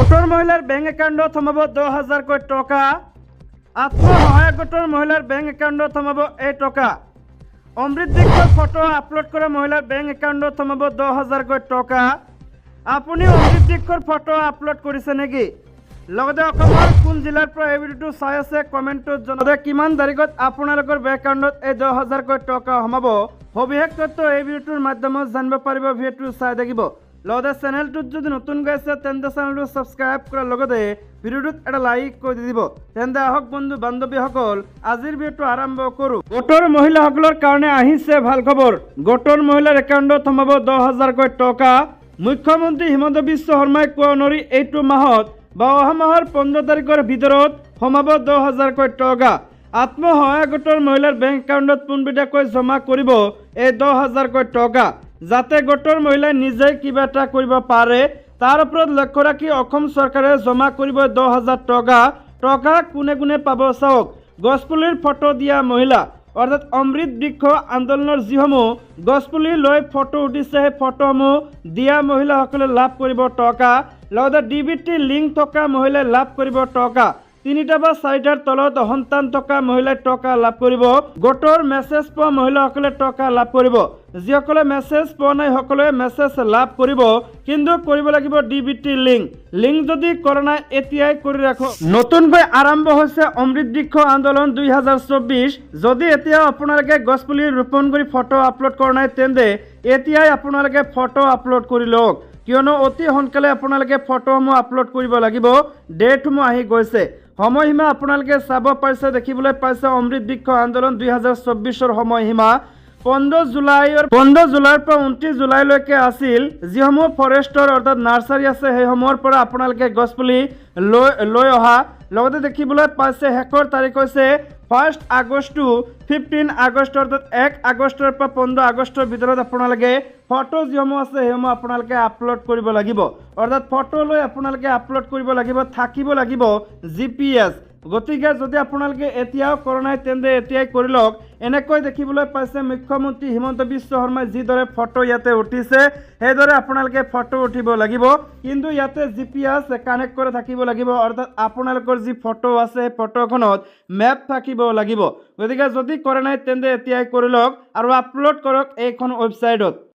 গোটৰ মহিলাৰ বেংক একাউণ্টত সোমাব 10,000 কোটি টকা। আত্মসহায়ক গোটৰ মহিলাৰ বেংক একাউণ্টত সোমাব এই টকা। অমৃত দীক্ষৰ ফটো আপলোড কৰা মহিলাৰ বেংক একাউণ্টত সোমাব 10,000 কোটি টকা। আপুনি অমৃত দীক্ষৰ ফটো আপলোড কৰিছে নেকি? লগতে অসমৰ কোন জিলাৰ পৰা এই ভিডিঅ'টো চাই আছে কমেণ্টত জনাব। কিমান তাৰিখত আপোনালোকৰ বেংক একাউণ্টত এই 10,000 কোটি টকা সোমাব সবিশেষ তথ্য এই ভিডিঅ'টোৰ মাধ্যমত জানিব পাৰিব। ভিডিঅ'টো চাই থাকিব। লগতে চেনেলটোত যদি নতুন গৈছে তেন্তে চেনেলটো ছাবস্ক্ৰাইব কৰাৰ লগতে ভিডিঅ'টোত এটা লাইক কৰি দিব। তেন্তে আহক বন্ধু বান্ধৱীসকল আজিৰ ভিডিঅ'টো আৰম্ভ কৰোঁ। গোটৰ মহিলাসকলৰ কাৰণে আহিছে ভাল খবৰ। গোটৰ মহিলাৰ একাউণ্টত সোমাব 10,000 কোটি টকা। মুখ্যমন্ত্ৰী হিমন্ত বিশ্ব শৰ্মাই কোৱা অনুসৰি এইটো মাহত বা অহা মাহৰ 15 তাৰিখৰ ভিতৰত সোমাব 10,000 কোটি টকা। আত্মসহায়ক গোটৰ মহিলাৰ বেংক একাউণ্টত পোনপটীয়াকৈ জমা কৰিব এই 10,000 কোটি টকা। যাতে গোটৰ মহিলাই নিজেই কিবা এটা কৰিব পাৰে তাৰ ওপৰত লক্ষ্য ৰাখি অসম চৰকাৰে জমা কৰিব 10,000 টকা। টকা কোনে কোনে পাব চাওক। গছপুলিৰ ফটো দিয়া মহিলা অৰ্থাৎ অমৃত বৃক্ষ আন্দোলনৰ যিসমূহ গছপুলি লৈ ফটো উঠিছে সেই ফটোসমূহ দিয়া মহিলাসকলে লাভ কৰিব টকা। লগতে ডিবিটি লিংক থকা মহিলাই লাভ কৰিব টকা। 3টা বা 4টাৰ তলত সন্তান থকা মহিলাই টকা লাভ কৰিব। গোটৰ মেছেজ পোৱা মহিলাসকলে টকা লাভ কৰিব। যিসকলে মেছেজ পোৱা নাই সকলোৱে মেছেজ লাভ কৰিব, কিন্তু কৰিব লাগিব ডিবিটি লিংক যদি কৰা নাই এতিয়াই কৰি ৰাখক। নতুনকৈ আৰম্ভ হৈছে অমৃত বৃক্ষ আন্দোলন 2024। যদি এতিয়া আপোনালোকে গছপুলি ৰোপণ কৰি ফটো আপলোড কৰা নাই তেন্তে এতিয়াই আপোনালোকে ফটো আপলোড কৰি লওক, কিয়নো অতি সোনকালে আপোনালোকে ফটোসমূহ আপলোড কৰিব লাগিব। ডেটসমূহ আহি গৈছে। সময়সীমা আপোনালোকে চাব পাৰিছে, দেখিবলৈ পাইছে অমৃত বৃক্ষ আন্দোলন 2024ৰ সময়সীমা 15 জুলাইৰ পৰা 29 জুলাইলৈকে আছিল। যিসমূহ ফৰেষ্টৰ অৰ্থাৎ নাৰ্চাৰী আছে সেইসমূহৰ পৰা আপোনালোকে গছপুলি লৈ অহা। লগতে দেখিবলৈ পাইছে শেষৰ তাৰিখ হৈছে 1 আগষ্ট টু 15 আগষ্ট অৰ্থাৎ 1 আগষ্টৰ পৰা 15 আগষ্টৰ ভিতৰত আপোনালোকে ফটো যিসমূহ আছে সেইসমূহ আপোনালোকে আপলোড কৰিব লাগিব। অৰ্থাৎ ফটো লৈ আপোনালোকে আপলোড কৰিব লাগিব, থাকিব লাগিব GPS। গতিকে যদি আপোনালোকে এতিয়াও কৰা নাই তেন্তে এতিয়াই কৰি লওক। এনেকৈ দেখিবলৈ পাইছে মুখ্যমন্ত্ৰী হিমন্ত বিশ্ব শৰ্মাই যিদৰে ফটো ইয়াতে উঠিছে সেইদৰে আপোনালোকে ফটো উঠিব লাগিব, কিন্তু ইয়াতে GPS কানেক্ট কৰি থাকিব লাগিব। অৰ্থাৎ আপোনালোকৰ যি ফটো আছে সেই ফটোখনত মেপ থাকিব লাগিব। গতিকে যদি কৰা নাই তেন্তে এতিয়াই কৰি লওক আৰু আপলোড কৰক এইখন ৱেবছাইটত।